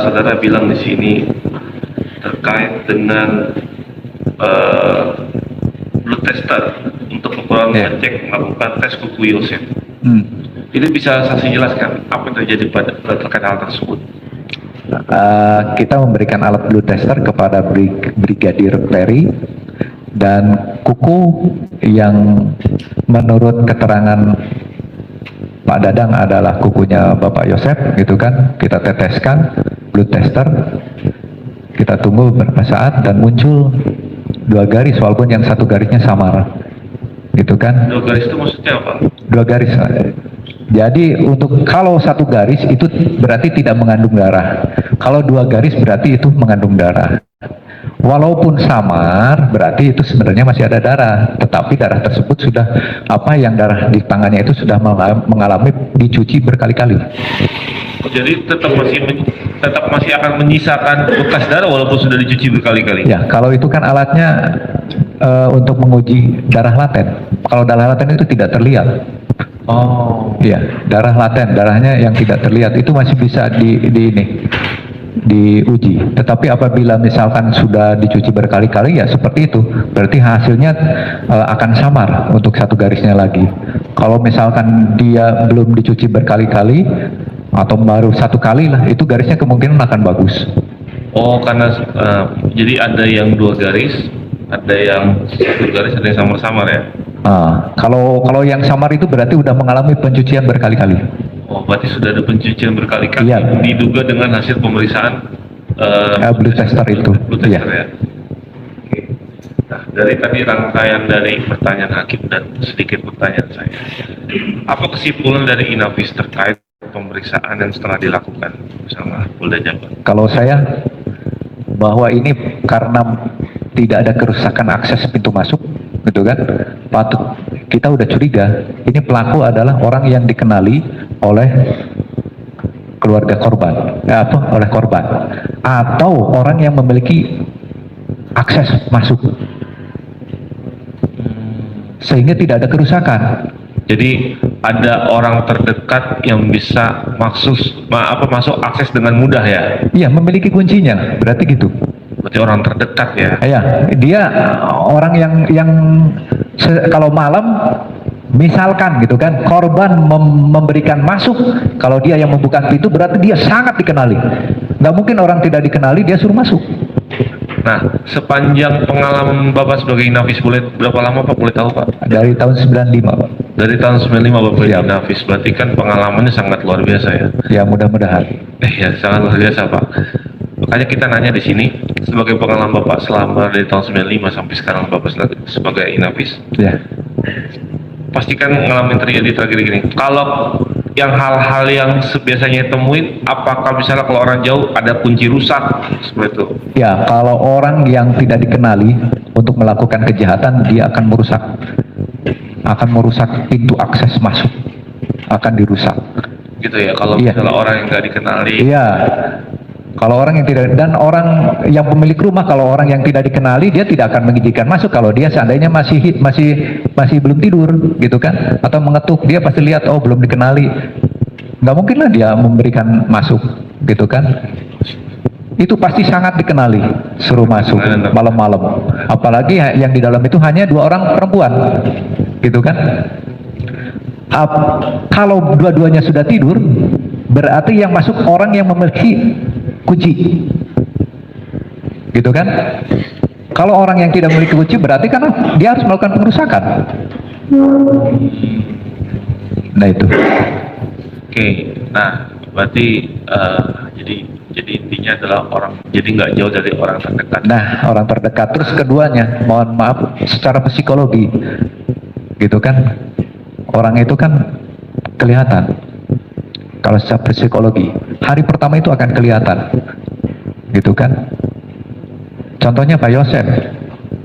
saudara bilang di sini terkait dengan blood tester untuk ukuran ngecek melakukan tes kuku Yosef. Ini bisa saksi jelaskan apa yang terjadi terkait hal tersebut? Kita memberikan alat blood tester kepada Brigadir Ferry, dan kuku yang menurut keterangan Pak Dadang adalah kukunya Bapak Yosef, gitu kan, kita teteskan blood tester, kita tunggu beberapa saat dan muncul 2 garis walaupun yang 1 garisnya samar, gitu kan. 2 garis itu maksudnya apa? 2 garis. Jadi untuk kalau 1 garis itu berarti tidak mengandung darah. Kalau 2 garis berarti itu mengandung darah. Walaupun samar berarti itu sebenarnya masih ada darah, tetapi darah tersebut sudah yang darah di tangannya itu sudah mengalami dicuci berkali-kali. Jadi tetap masih akan menyisakan bekas darah walaupun sudah dicuci berkali-kali. Ya, kalau itu kan alatnya untuk menguji darah laten. Kalau darah laten itu tidak terlihat. Oh. Iya, darah laten, darahnya yang tidak terlihat itu masih bisa diuji. Tetapi apabila misalkan sudah dicuci berkali-kali, ya seperti itu. Berarti hasilnya akan samar untuk 1 garisnya lagi. Kalau misalkan dia belum dicuci berkali-kali atau baru 1 kali lah, itu garisnya kemungkinan akan bagus. Oh, karena jadi ada yang 2 garis, ada yang 1 garis, ada yang samar-samar ya? Kalau yang samar itu berarti udah mengalami pencucian berkali-kali. Oh, berarti sudah ada pencucian berkali-kali. Iya. Diduga dengan hasil pemeriksaan blood tester itu. Blood tester ya. Oke. Nah, dari tadi rangkaian dari pertanyaan hakim dan sedikit pertanyaan saya. Apa kesimpulan dari Inavis terkait pemeriksaan yang setelah dilakukan bersama Polda Jabar? Kalau saya bahwa ini karena tidak ada kerusakan akses pintu masuk, gitu kan, patut kita udah curiga ini pelaku adalah orang yang dikenali oleh keluarga korban, oleh korban, atau orang yang memiliki akses masuk, sehingga tidak ada kerusakan. Jadi ada orang terdekat yang bisa masuk akses dengan mudah ya? Iya, memiliki kuncinya, berarti gitu. Berarti orang terdekat ya? Iya, dia orang yang kalau malam misalkan gitu kan, korban memberikan masuk, kalau dia yang membuka pintu berarti dia sangat dikenali. Nggak mungkin orang tidak dikenali dia suruh masuk. Nah, sepanjang pengalaman Bapak sebagai Inavis berapa lama Pak, boleh tahu Pak? Dari tahun 95 Pak. Dari tahun 95 Bapak di Inavis, berarti kan pengalamannya sangat luar biasa ya? Ya, mudah-mudahan. Ya, sangat luar biasa Pak. Makanya kita nanya di sini, sebagai pengalaman Bapak selama dari tahun 95 sampai sekarang Bapak sebagai Inavis. Ya. Pastikan ngalamin terjadi tragedi gini. Kalau yang hal-hal yang biasanya temuin, apakah misalnya kalau orang jauh ada kunci rusak seperti itu? Ya, kalau orang yang tidak dikenali untuk melakukan kejahatan, dia akan merusak pintu akses masuk, akan dirusak. Gitu ya, kalau misalnya orang yang nggak dikenali. Iya. Kalau orang yang tidak, dan orang yang pemilik rumah, kalau orang yang tidak dikenali, dia tidak akan mengizinkan masuk kalau dia seandainya masih belum tidur, gitu kan, atau mengetuk, dia pasti lihat, oh belum dikenali, nggak mungkin lah dia memberikan masuk, gitu kan. Itu pasti sangat dikenali, suruh masuk malam-malam, apalagi yang di dalam itu hanya 2 orang perempuan, gitu kan. Kalau dua-duanya sudah tidur, berarti yang masuk orang yang memiliki kunci, gitu kan. Kalau orang yang tidak memiliki kunci berarti kan dia harus melakukan pengerusakan. Nah itu. Oke, nah berarti jadi intinya adalah jadi nggak jauh dari orang terdekat. Nah, orang terdekat. Terus keduanya, mohon maaf, secara psikologi, gitu kan, orang itu kan kelihatan. Kalau secara psikologi, hari pertama itu akan kelihatan, gitu kan. Contohnya Pak Yosef,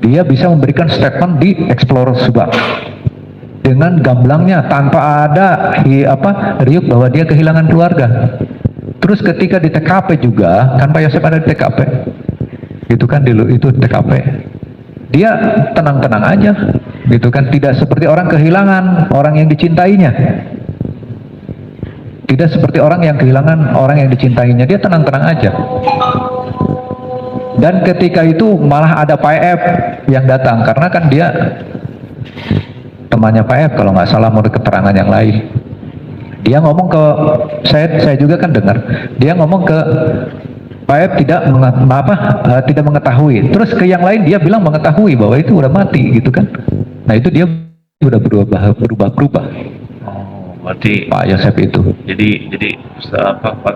dia bisa memberikan statement di Explorer Subak dengan gamblangnya tanpa ada riuk bahwa dia kehilangan keluarga. Terus ketika di TKP juga, kan Pak Yosef ada di TKP, gitu kan, itu TKP, dia tenang-tenang aja, gitu kan, tidak seperti orang kehilangan orang yang dicintainya. Tidak seperti orang yang kehilangan orang yang dicintainya, dia tenang-tenang aja. Dan ketika itu malah ada Pak F yang datang, karena kan dia temannya Pak F kalau nggak salah, menurut keterangan yang lain. Dia ngomong ke saya juga kan dengar, dia ngomong ke Pak F tidak mengetahui. Terus ke yang lain dia bilang mengetahui bahwa itu udah mati gitu kan. Nah itu dia udah berubah. Berarti Pak Yosef itu. jadi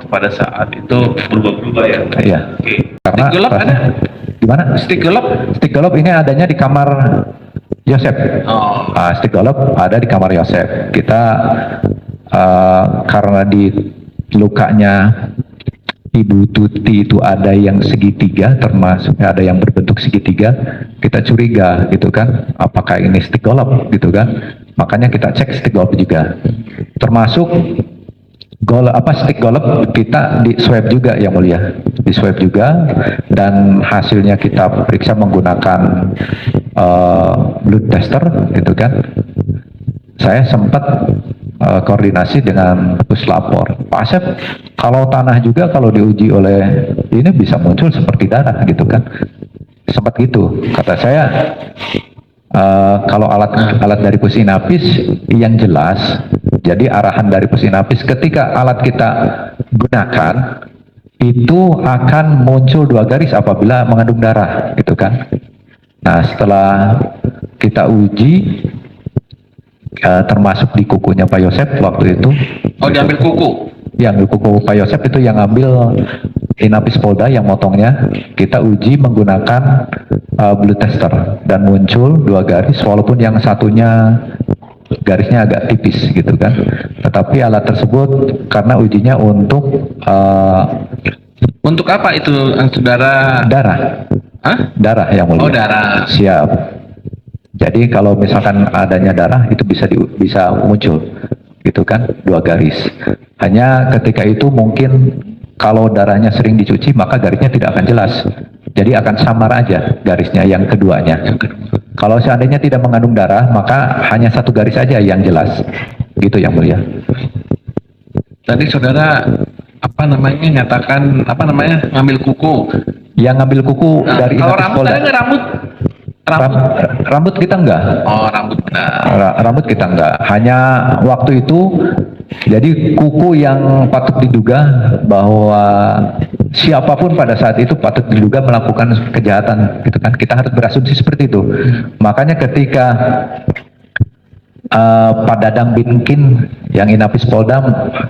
pada saat itu berubah-ubah ya. Iya. Oke. Karena Stick gelap ada? Gimana? Stick gelap? Stick golop ini adanya di kamar Yosef. Oh. Stick golop ada di kamar Yosef. Kita karena di lukanya Ibu Tuti itu ada yang segitiga, termasuk ada yang berbentuk segitiga, kita curiga gitu kan, apakah ini stick golop gitu kan. Makanya kita cek stick golop juga. Termasuk stick golop kita di swab juga yang mulia, di swab juga, dan hasilnya kita periksa menggunakan blood tester gitu kan. Saya sempat koordinasi dengan puslapor, Pak Asep, kalau tanah juga kalau diuji oleh ini bisa muncul seperti darah gitu kan. Sempat gitu kata saya. Kalau alat dari pusinapis yang jelas, jadi arahan dari pusinapis ketika alat kita gunakan itu akan muncul 2 garis apabila mengandung darah gitu kan. Nah setelah kita uji termasuk di kukunya Pak Yosef waktu itu. Oh diambil kuku? Yang di kuku Pak Yosef itu yang ambil Inapis Polda yang motongnya, kita uji menggunakan blood tester dan muncul 2 garis walaupun yang satunya garisnya agak tipis gitu kan. Tetapi alat tersebut karena ujinya untuk apa itu saudara? Darah. Hah? Darah yang mulia. Oh darah. Siap. Jadi kalau misalkan adanya darah itu bisa muncul gitu kan, 2 garis. Hanya ketika itu mungkin kalau darahnya sering dicuci maka garisnya tidak akan jelas. Jadi akan samar aja garisnya yang keduanya. Kalau seandainya tidak mengandung darah maka hanya 1 garis aja yang jelas. Gitu yang mulia. Tadi saudara nyatakan ngambil kuku. Yang ngambil kuku dari kalau Inapis rambut Polda. ada nggak rambut? Rambut kita enggak. Oh rambut enggak. Rambut kita enggak. Hanya waktu itu jadi kuku yang patut diduga bahwa siapapun pada saat itu patut diduga melakukan kejahatan gitu kan. Kita harus berasumsi seperti itu. Makanya ketika Pak Dadang Binkin yang Inapis Polda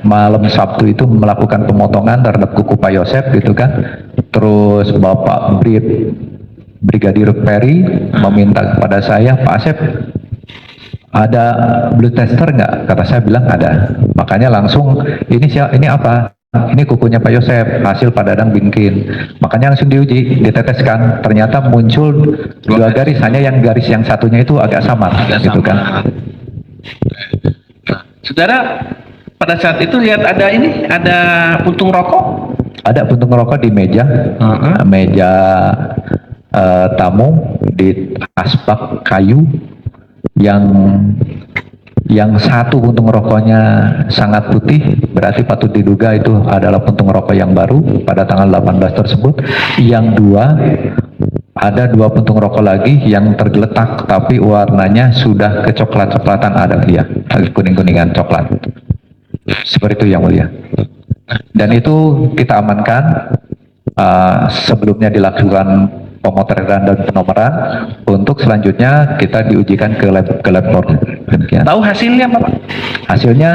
malam Sabtu itu melakukan pemotongan terhadap kuku Pak Yosef gitu kan. Terus Bapak Brigadir Ferry meminta kepada saya, Pak Asep, ada blood tester nggak? Kata saya bilang ada. Makanya langsung ini apa? Ini kukunya Pak Yosef, hasil Pak Dadang Binkin. Makanya langsung diuji, diteteskan. Ternyata muncul 2 garis, hanya yang garis yang satunya itu agak samar, gitu kan? Nah, saudara pada saat itu lihat ada puntung rokok? Ada puntung rokok di meja, meja tamu di asbak kayu yang satu puntung rokoknya sangat putih, berarti patut diduga itu adalah puntung rokok yang baru pada tanggal 18 tersebut. Yang 2 ada 2 puntung rokok lagi yang tergeletak tapi warnanya sudah kecoklat-coklatan, ada kuning-kuningan coklat seperti itu yang mulia. Dan itu kita amankan. Sebelumnya dilakukan pemotretan dan penomoran, untuk selanjutnya kita diujikan ke lab demikian. Tahu hasilnya apa Pak? Hasilnya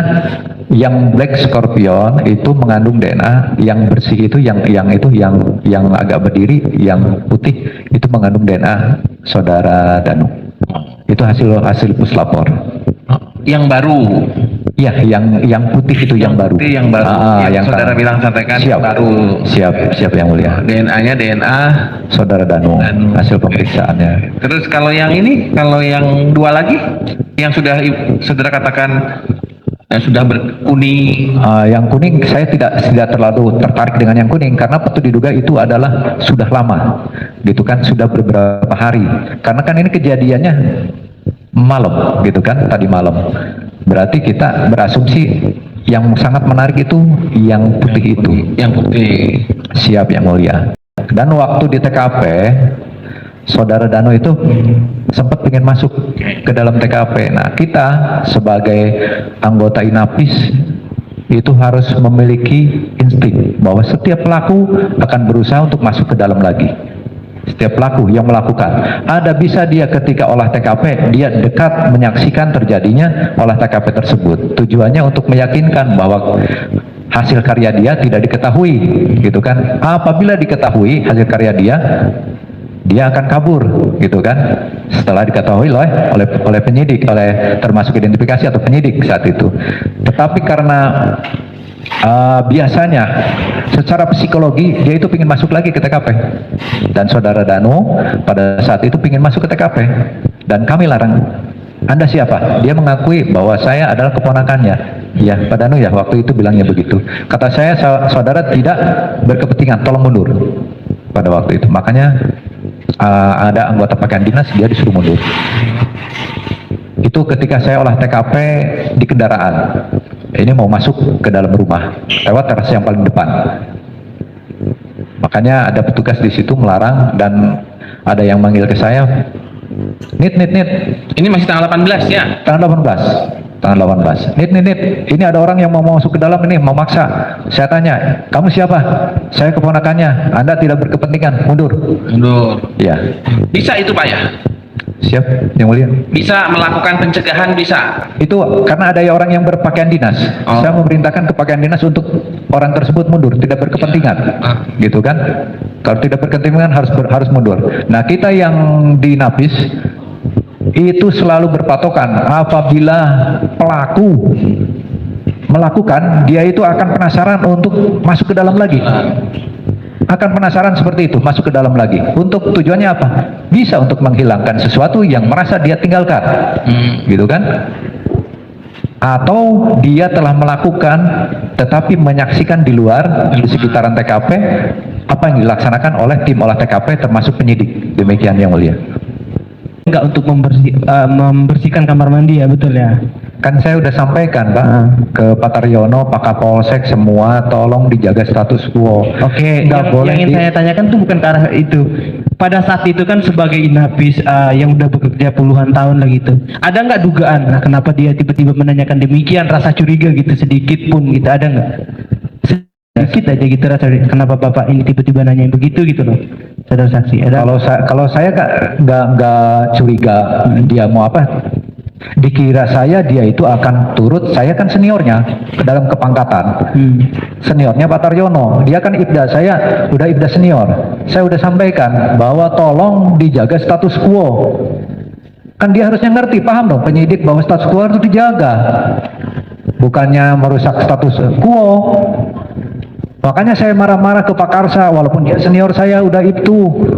yang Black Scorpion itu mengandung DNA, yang bersih itu yang agak berdiri, yang putih itu mengandung DNA saudara Danu. Itu hasil puslapor. Yang baru. Iya, yang putih itu yang baru. Putih yang baru. Yang saudara bilang sampaikan siap, baru. Siap yang mulia. DNA-nya DNA saudara Danu. Hasil pemeriksaannya. Terus kalau yang ini, kalau yang 2 lagi, yang sudah saudara katakan sudah berkuning. Yang kuning saya tidak terlalu tertarik dengan yang kuning karena patut diduga itu adalah sudah lama, gitu kan, sudah beberapa hari. Karena kan ini kejadiannya malam, gitu kan, tadi malam. Berarti kita berasumsi yang sangat menarik itu yang putih itu. Yang putih. Siap Yang Mulia. Dan waktu di TKP, Saudara Dano itu sempat ingin masuk ke dalam TKP. Nah, kita sebagai anggota Inapis itu harus memiliki insting bahwa setiap pelaku akan berusaha untuk masuk ke dalam lagi. Setiap pelaku yang melakukan, ada bisa dia ketika olah TKP, dia dekat menyaksikan terjadinya olah TKP tersebut. Tujuannya untuk meyakinkan bahwa hasil karya dia tidak diketahui, gitu kan. Apabila diketahui hasil karya dia akan kabur, gitu kan. Setelah diketahui oleh penyidik, termasuk identifikasi atau penyidik saat itu. Tetapi karena biasanya secara psikologi dia itu ingin masuk lagi ke TKP, dan Saudara Danu pada saat itu ingin masuk ke TKP, dan kami larang. Anda siapa? Dia mengakui bahwa saya adalah keponakannya. Ya, Pak Danu ya, waktu itu bilangnya begitu. Kata saya, saudara tidak berkepentingan, tolong mundur. Pada waktu itu, makanya ada anggota pakaian dinas, dia disuruh mundur. Itu ketika saya olah TKP di kendaraan. Ini mau masuk ke dalam rumah lewat teras yang paling depan. Makanya ada petugas di situ melarang, dan ada yang manggil ke saya, nit. Ini masih tanggal 18 ya? Tanggal 18. Nit. Ini ada orang yang mau masuk ke dalam ini, mau maksa. Saya tanya, kamu siapa? Saya keponakannya. Anda tidak berkepentingan, mundur. Mundur. Ya. Bisa itu Pak ya? Siap, Yang Mulia. Bisa melakukan pencegahan, bisa? Itu karena ada orang yang berpakaian dinas. Oh. Saya memerintahkan ke pakaian dinas untuk orang tersebut mundur, tidak berkepentingan. Gitu kan? Kalau tidak berkepentingan harus mundur. Nah, kita yang di Napis itu selalu berpatokan apabila pelaku melakukan, dia itu akan penasaran untuk masuk ke dalam lagi. Akan penasaran seperti itu, masuk ke dalam lagi. Untuk tujuannya apa? Bisa untuk menghilangkan sesuatu yang merasa dia tinggalkan. Gitu kan? Atau dia telah melakukan tetapi menyaksikan di luar, di sekitaran TKP, apa yang dilaksanakan oleh tim olah TKP termasuk penyidik. Demikian Yang Mulia. Enggak untuk membersihkan kamar mandi ya, betul ya? Kan saya udah sampaikan Pak ke Pak Taryono, Pak Kapolsek, semua tolong dijaga status quo. Oke, yang ingin saya tanyakan tuh bukan ke arah itu. Pada saat itu kan sebagai Inapis yang udah bekerja puluhan tahun lah gitu, ada nggak dugaan? Nah, kenapa dia tiba-tiba menanyakan demikian? Rasa curiga gitu sedikit pun gitu, ada nggak? Sedikit aja gitu rasa. Kenapa Bapak ini tiba-tiba nanyain begitu gitu loh, saudara saksi? Ada? Kalau saya nggak curiga dia mau apa. Dikira saya dia itu akan turut, saya kan seniornya ke dalam kepangkatan. Seniornya Pak Taryono, dia kan ibda, saya udah ibda senior. Saya udah sampaikan bahwa tolong dijaga status quo. Kan dia harusnya ngerti, paham dong penyidik bahwa status quo harus dijaga. Bukannya merusak status quo. Makanya saya marah-marah ke Pak Karsa, walaupun dia senior saya udah itu.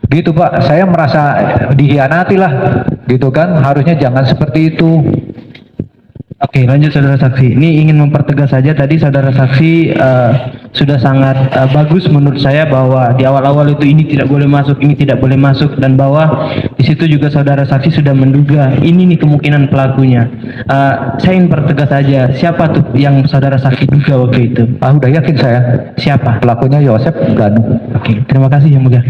Gitu Pak, saya merasa dihianati lah, gitu kan, harusnya jangan seperti itu. Oke, lanjut saudara saksi. Ini ingin mempertegas saja, tadi saudara saksi sudah sangat bagus menurut saya bahwa di awal-awal itu ini tidak boleh masuk, ini tidak boleh masuk, dan bahwa di situ juga saudara saksi sudah menduga ini nih kemungkinan pelakunya. Saya ingin pertegas saja, siapa tuh yang saudara saksi duga waktu itu? Udah yakin saya. Siapa? Pelakunya Yosep Danu. Oke, terima kasih Yang Mulia.